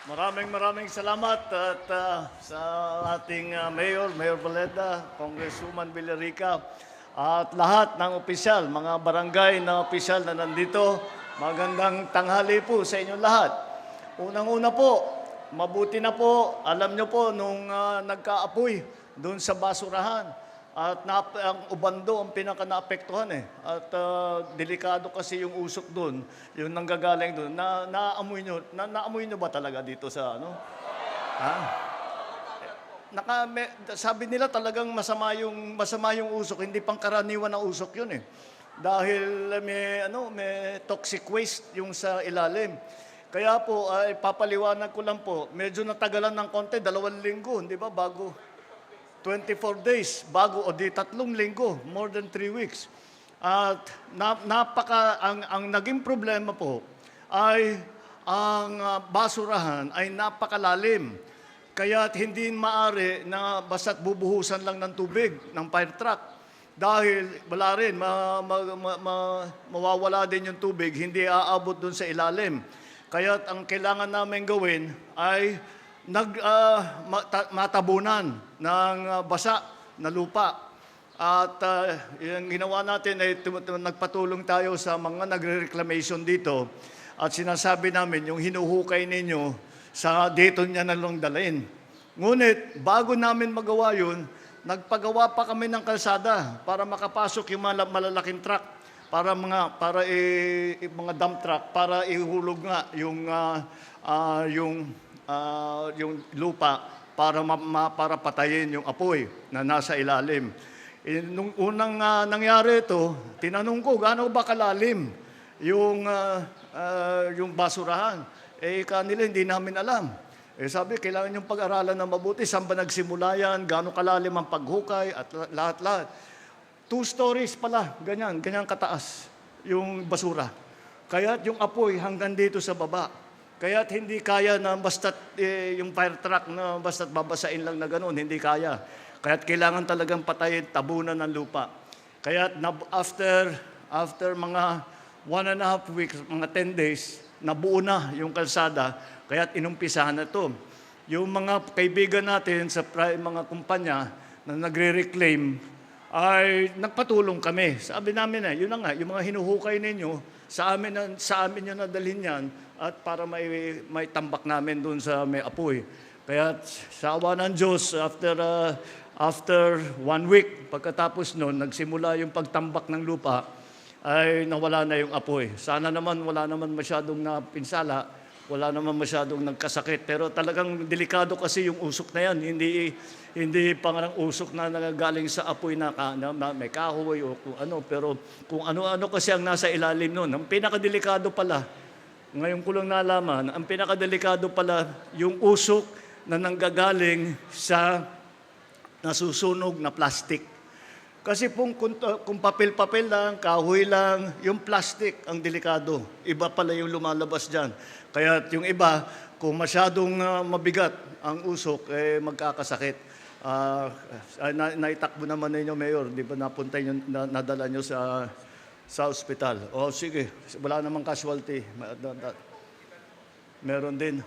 Maraming salamat at sa ating Mayor Valeda, Congresswoman Villarica, at lahat ng opisyal, mga barangay na opisyal na nandito. Magandang tanghali po sa inyong lahat. Unang-una po, mabuti na po, alam nyo po, nung nagkaapoy doon sa basurahan, at ang ubando ang pinaka-naapektuhan eh. At delikado kasi yung usok doon, yung nanggagaling doon. Naamoy nyo ba talaga dito sa ano? Ha? Sabi nila talagang masama yung usok, hindi pangkaraniwan na usok yun eh. Dahil may toxic waste yung sa ilalim. Kaya po, ay papaliwanag ko lang po, medyo natagalan ng konti, 2 linggo, di ba, bago 24 days bago o di 3 linggo, more than 3 weeks. At ang naging problema po ay ang basurahan ay napakalalim. Kaya hindi maaari na basta't bubuhusan lang ng tubig ng fire truck. Dahil wala rin, mawawala din yung tubig, hindi aabot dun sa ilalim. Kaya ang kailangan namin gawin ay matabunan ng basa na lupa. At yung ginawa natin ay nagpatulong tayo sa mga nagre-reclamation dito at sinasabi namin yung hinuhukay ninyo sa dito niya na lang dalhin. Ngunit bago namin magawa yun, nagpagawa pa kami ng kalsada para makapasok yung malalaking truck, para mga dump truck, para ihulog nga yung lupa para patayin yung apoy na nasa ilalim. Nung unang nangyari ito, tinanong ko, gaano ba kalalim yung basurahan? Kanila hindi namin alam. Sabi, kailangan yung pag-aralan na mabuti. Saan ba nagsimula yan? Gaano kalalim ang paghukay? At lahat-lahat. 2 stories pala, ganyan kataas yung basura. Kaya yung apoy hanggang dito sa baba. Kaya't hindi kaya na basta't yung fire truck na basta't babasain lang na gano'n, hindi kaya. Kaya't kailangan talagang patayin, tabunan ng lupa. Kaya't after mga 1.5 weeks, mga 10 days, nabuo na yung kalsada, kaya't inumpisahan na ito. Yung mga kaibigan natin sa mga kumpanya na nagre-reclaim, ay nagpatulong kami. Sabi namin yun na nga, yung mga hinuhukay ninyo, sa amin nyo nadalhin yan, at para may tambak namin doon sa may apoy. Kaya sa awa ng Diyos, after 1 week, pagkatapos noon, nagsimula yung pagtambak ng lupa, ay nawala na yung apoy. Sana naman wala naman masyadong napinsala, wala naman masyadong nagkasakit. Pero talagang delikado kasi yung usok na yan. Hindi pangarang usok na nagagaling sa apoy na may kahoy o kung ano. Pero kung ano-ano kasi ang nasa ilalim noon. Ang pinakadelikado pala, ngayon ko lang nalaman, ang pinakadelikado pala yung usok na nanggagaling sa nasusunog na plastic. Kasi kung papel-papel lang, kahoy lang, yung plastic ang delikado. Iba pala yung lumalabas dyan. Kaya yung iba, kung masyadong mabigat ang usok, magkakasakit. Naitakbo naman ninyo, Mayor, di ba napunta nyo, nadala nyo sa ospital. Sige, wala namang casualty. Meron din.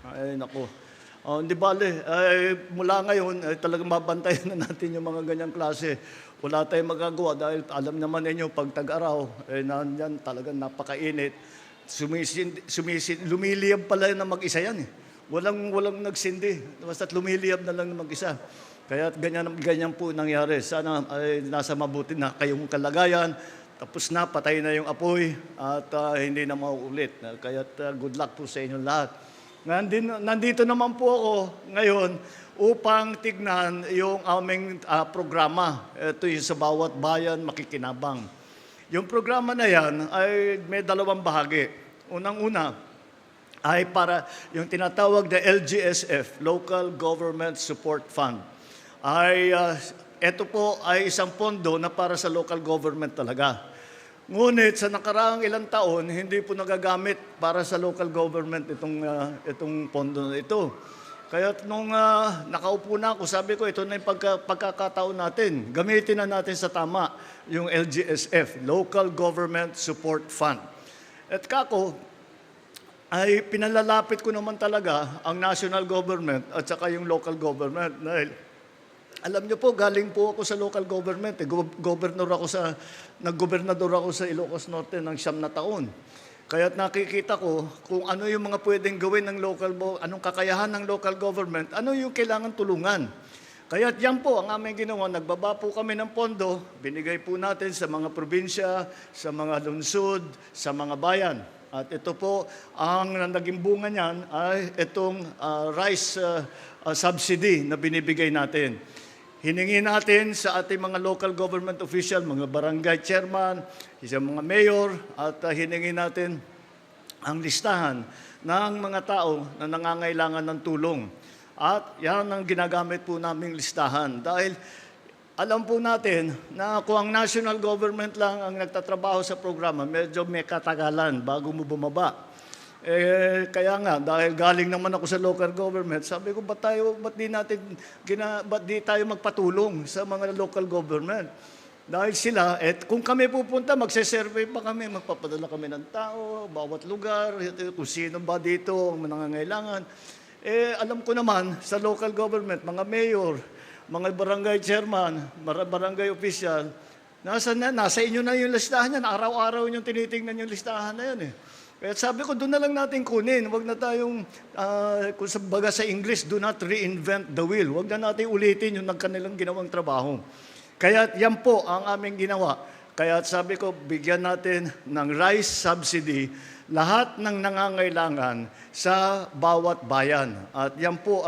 Ay, naku. Hindi bale, mula ngayon, talagang mabantayan na natin yung mga ganyang klase. Wala tayong magagawa dahil alam naman ninyo, pag tag-araw, yan talagang napakainit. Lumiliyab pala na mag-isa yan. Walang nagsindi. Basta't lumiliyab na lang na mag-isa. Kaya ganyan po nangyari. Sana nasa mabuti na kayong kalagayan. Tapos na, patay na yung apoy at hindi na mauulit. Kaya good luck po sa inyong lahat. Nandito naman po ako ngayon upang tignan yung aming programa. Ito yung sa bawat bayan makikinabang. Yung programa na yan ay may 2 bahagi. Unang-una ay para yung tinatawag na LGSF, Local Government Support Fund. Ito po ay isang pondo na para sa local government talaga. Ngunit sa nakaraang ilang taon, hindi po nagagamit para sa local government itong pondo na ito. Kaya nung nakaupo na ako, sabi ko, ito na yung pagkakataon natin. Gamitin na natin sa tama yung LGSF, Local Government Support Fund. At kako, ay pinalalapit ko naman talaga ang national government at saka yung local government. Dahil alam niyo po, galing po ako sa local government. Nag-gobernador ako sa Ilocos Norte ng 9 na taon. Kaya't nakikita ko kung ano yung mga pwedeng gawin ng anong kakayahan ng local government, ano yung kailangan tulungan. Kaya't yan po ang aming ginawa. Nagbaba po kami ng pondo, binigay po natin sa mga probinsya, sa mga lungsod, sa mga bayan. At ito po, ang naging bunga niyan ay itong rice subsidy na binibigay natin. Hiningi natin sa ating mga local government official, mga barangay chairman, isang mga mayor, at hiningi natin ang listahan ng mga tao na nangangailangan ng tulong. At yan ang ginagamit po naming listahan. Dahil alam po natin na kung ang national government lang ang nagtatrabaho sa programa, medyo may katagalan bago mo bumaba. Kaya nga, dahil galing naman ako sa local government, sabi ko, ba't di tayo magpatulong sa mga local government? Dahil sila, kung kami pupunta, magse-survey pa kami, magpapadala kami ng tao, bawat lugar, kung sino ba dito ang nangangailangan. Alam ko naman, sa local government, mga mayor, mga barangay chairman, barangay official, nasa inyo na yung listahan yan. Araw-araw yung tinitingnan yung listahan na yan. Kaya sabi ko, doon na lang natin kunin. Huwag na tayong, kung baga sa English, do not reinvent the wheel. Huwag na natin ulitin yung kanilang ginawang trabaho. Kaya yan po ang aming ginawa. Kaya sabi ko, bigyan natin ng rice subsidy lahat ng nangangailangan sa bawat bayan. At yan po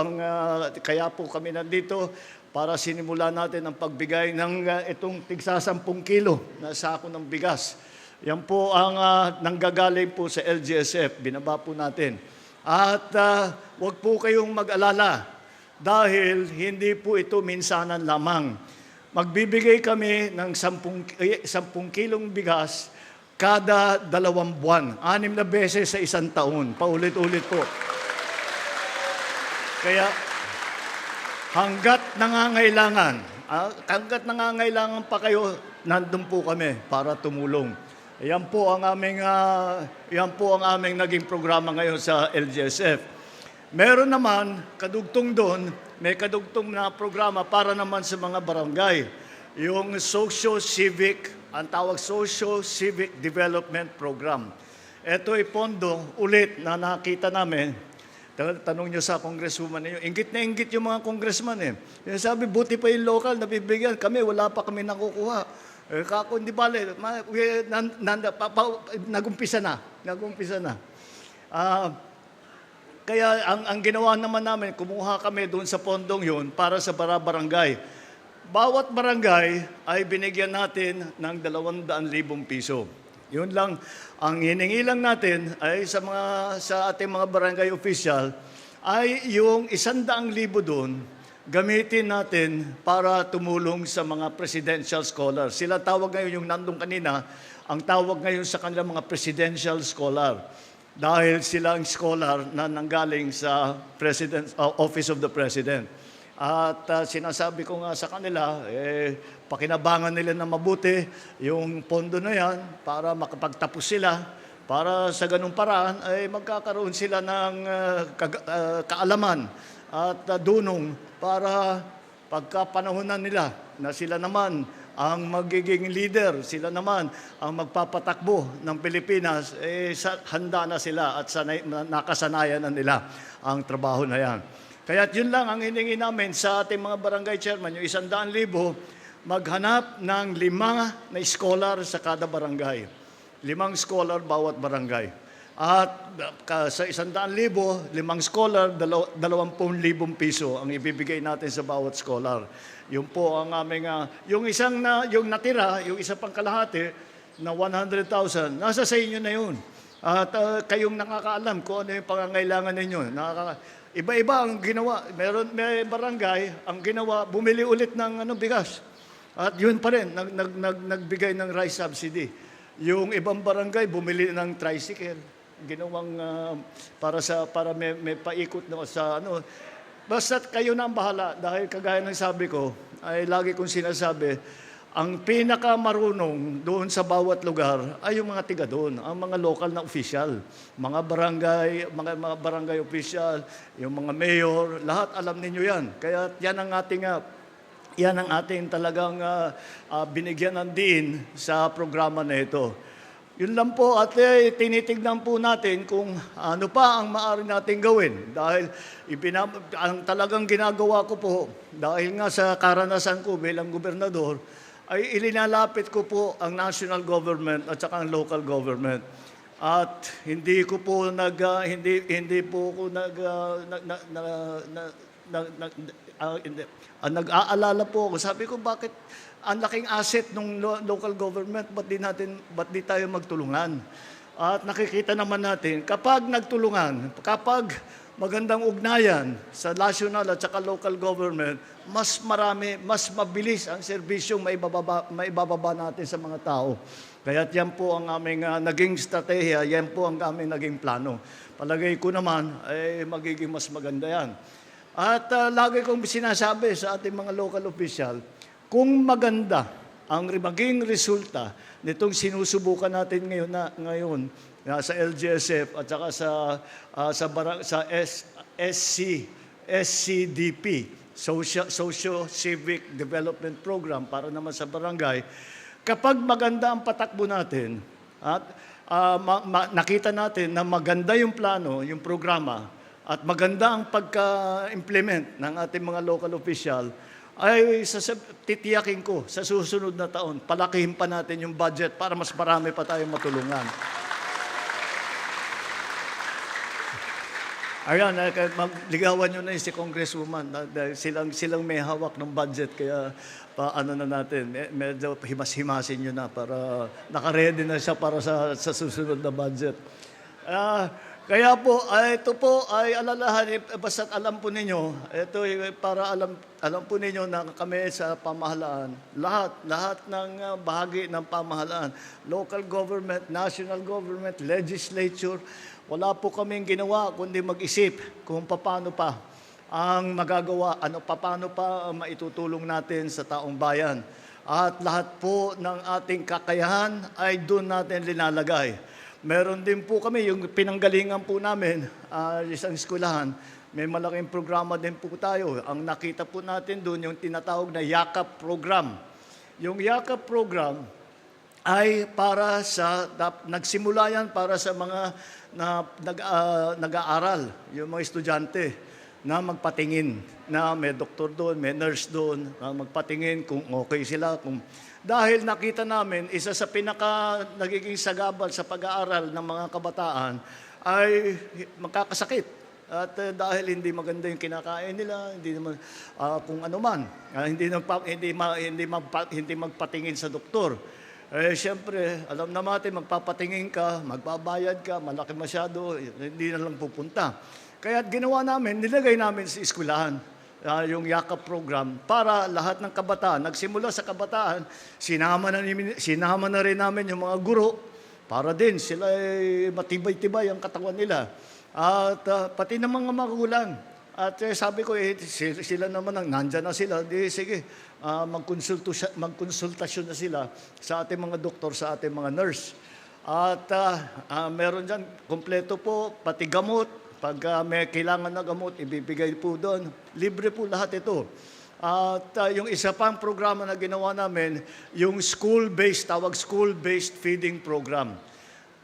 kaya po kami nandito para sinimula natin ang pagbigay ng itong tigsa 10 kilo na sako ng bigas. Yan po ang nanggagaling po sa LGSF, binaba po natin. At huwag po kayong mag-alala dahil hindi po ito minsanan lamang. Magbibigay kami ng 10 kilong bigas kada 2 buwan, 6 na beses sa 1 taon. Paulit-ulit po. Kaya hanggat nangangailangan pa kayo, nandun po kami para tumulong. Yan po ang aming naging programa ngayon sa LGSF. Meron naman, kadugtong doon, may kadugtong na programa para naman sa mga barangay. Yung ang tawag Socio-Civic Development Program. Ito ay pondo ulit na nakita namin. Tanong nyo sa congresswoman ninyo, ingit na ingit yung mga congressman Yung sabi, buti pa yung local, nabibigyan. Kami, wala pa kami nakukuha. Kako, hindi bale, nagumpisa na. Kaya ang ginawa naman namin, kumuha kami doon sa pondong yun para sa barangay. Bawat barangay ay binigyan natin ng 200,000 piso. Yun lang, ang hiningi lang natin ay sa ating mga barangay official ay yung 100,000 doon gamitin natin para tumulong sa mga presidential scholars. Sila tawag ngayon yung nandun kanina, ang tawag ngayon sa kanilang mga presidential scholar. Dahil sila ang scholar na nanggaling sa Office of the President. At sinasabi ko nga sa kanila, pakinabangan nila na mabuti yung pondo na yan para makapagtapos sila, para sa ganung paraan ay magkakaroon sila ng kaalaman at dunong para pagkapanahonan nila na sila naman ang magiging leader, sila naman ang magpapatakbo ng Pilipinas, handa na sila at nakasanayan na nila ang trabaho na yan. Kaya yun lang ang hiningi namin sa ating mga barangay chairman, yung 100,000, maghanap ng 5 na scholar sa kada barangay. 5 scholar bawat barangay. At sa 100,000, 5 scholar, 20,000 piso ang ibibigay natin sa bawat scholar. Yun po ang aming, yung natira, yung isa pang kalahati na 100,000, nasa sa inyo na yun. At kayong nakakaalam kung ano yung pangangailangan ninyo. Iba-iba ang ginawa. May barangay, ang ginawa, bumili ulit ng bigas. At yun pa rin, nagbigay ng rice subsidy. Yung ibang barangay, bumili ng tricycle. Ginawang para may paikot na sa Basta kayo na ang bahala. Dahil kagaya ng sabi ko, ay lagi kong sinasabi, ang pinakamarunong doon sa bawat lugar ay yung mga tiga doon, ang mga local na official, mga barangay official, yung mga mayor, lahat alam ninyo yan. Kaya yan ang ating talagang binigyan ng diin sa programa na ito. Yun lang po at tinitignan po natin kung ano pa ang maaari natin gawin. Dahil ang talagang ginagawa ko po, dahil nga sa karanasan ko bilang gobernador, ay ilinalapit ko po ang national government at saka ang local government. At hindi ko po hindi po ako nag-aalala po ako. Sabi ko, bakit ang laking asset ng local government, ba't di tayo magtulungan? At nakikita naman natin, kapag nagtulungan, kapag magandang ugnayan sa national at saka local government, mas marami, mas mabilis ang serbisyong maibababa natin sa mga tao. Kaya yan po ang aming naging strategiya, yan po ang aming naging plano. Palagay ko naman, ay magiging mas maganda yan. At lagi kong sinasabi sa ating mga local official, kung maganda ang maging resulta nitong sinusubukan natin ngayon sa LGSF at saka sa SCDP, Socio-Civic Development Program para naman sa barangay, kapag maganda ang patakbo natin at nakita natin na maganda yung plano, yung programa, at maganda ang pagka-implement ng ating mga local official, ay titiyakin ko sa susunod na taon, palakihin pa natin yung budget para mas marami pa tayong matulungan. Ayan, ligawan nyo na si Congresswoman. Silang may hawak ng budget, kaya paano na natin, medyo himas-himasin nyo na para nakaready na siya para sa susunod na budget. Kaya po, ito po ay alalahanin, basta't alam po ninyo, ito para alam po ninyo na kami sa pamahalaan, lahat ng bahagi ng pamahalaan, local government, national government, legislature, wala po kaming ginawa kundi mag-isip kung paano pa ang magagawa, paano pa ang maitutulong natin sa taong bayan. At lahat po ng ating kakayahan ay doon natin linalagay. Meron din po kami, yung pinanggalingan po namin, isang eskwelahan, may malaking programa din po tayo. Ang nakita po natin doon, yung tinatawag na YAKAP program. Yung YAKAP program ay nagsimula yan para sa mga nag-aaral, yung mga estudyante na magpatingin, na may doktor doon, may nurse doon, na magpatingin kung okay sila, dahil nakita namin, isa sa nagiging sagabal sa pag-aaral ng mga kabataan ay magkakasakit. At dahil hindi maganda yung kinakain nila, hindi naman kung ano man, hindi magpatingin sa doktor. Siyempre, alam naman natin, magpapatingin ka, magbabayad ka, malaki masyado, hindi na lang pupunta. Kaya ginawa namin, nilagay namin sa eskwelahan yung YAKAP program para lahat ng kabataan. Nagsimula sa kabataan, sinama na rin namin yung mga guro para din sila matibay-tibay ang katawan nila. At pati ng mga magulang. At sabi ko, sila naman nandyan na sila, sige, magkonsultasyon na sila sa ating mga doktor, sa ating mga nurse. At meron dyan, kompleto po, pati gamot. Pag may kailangan na gamot, ibibigay po doon. Libre po lahat ito. At yung isa pang programa na ginawa namin, yung school-based feeding program.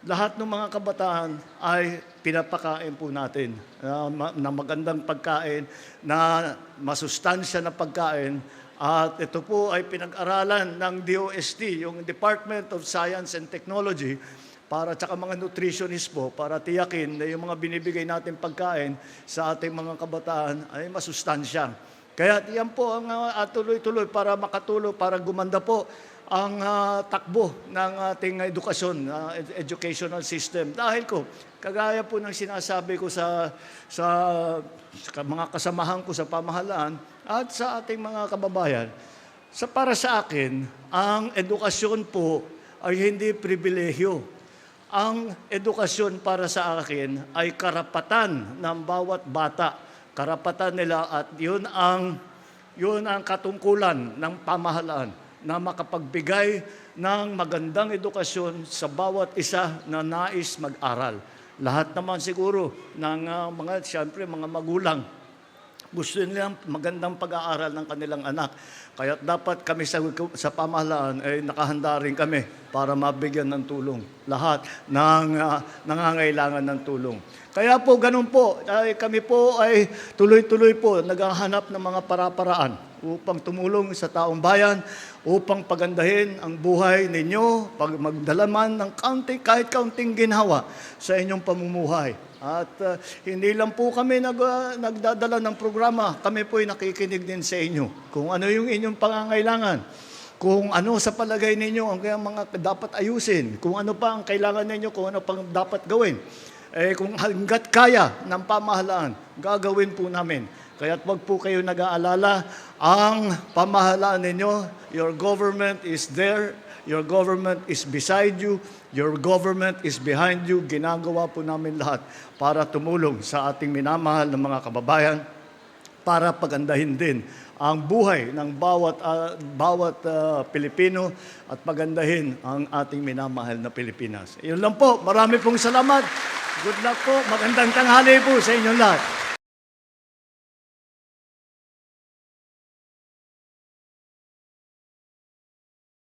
Lahat ng mga kabataan ay pinapakain po natin na magandang pagkain, na masustansya na pagkain. At ito po ay pinag-aralan ng DOST, yung Department of Science and Technology, para tsaka mga nutritionist po, para tiyakin na yung mga binibigay natin pagkain sa ating mga kabataan ay masustansya. Kaya yan po ang tuloy-tuloy para makatulong, para gumanda po ang takbo ng ating edukasyon, educational system. Dahil kagaya po ng sinasabi ko sa mga kasamahan ko sa pamahalaan at sa ating mga kababayan, para sa akin, ang edukasyon po ay hindi pribilehyo. Ang edukasyon para sa akin ay karapatan ng bawat bata. Karapatan nila at yun ang katungkulan ng pamahalaan. na makapagbigay ng magandang edukasyon sa bawat isa na nais mag-aral. Lahat naman siguro ng siyempre, mga magulang, gusto nilang magandang pag-aaral ng kanilang anak. Kaya dapat kami sa pamahalaan ay nakahanda rin kami para mabigyan ng tulong lahat ng nangangailangan ng tulong. Kaya po ganun po, kami po ay tuloy-tuloy po naghahanap ng mga para-paraan upang tumulong sa taong bayan, upang pagandahin ang buhay ninyo, pag magdalaman ng kahit kaunting ginhawa sa inyong pamumuhay. At hindi lang po kami nagdadala ng programa, kami po ay nakikinig din sa inyo. Kung ano yung inyong pangangailangan, kung ano sa palagay ninyo ang mga dapat ayusin, kung ano pa ang kailangan ninyo, kung ano pang dapat gawin. Kung hanggat kaya ng pamahalaan, gagawin po namin. Kaya't wag po kayo nag-aalala, ang pamahalaan ninyo, your government is there, your government is beside you, your government is behind you. Ginagawa po namin lahat para tumulong sa ating minamahal ng mga kababayan, para pagandahin din ang buhay ng bawat Pilipino at pagandahin ang ating minamahal na Pilipinas. Yun lang po. Marami pong salamat. Good luck po. Magandang tanghali po sa inyong lahat.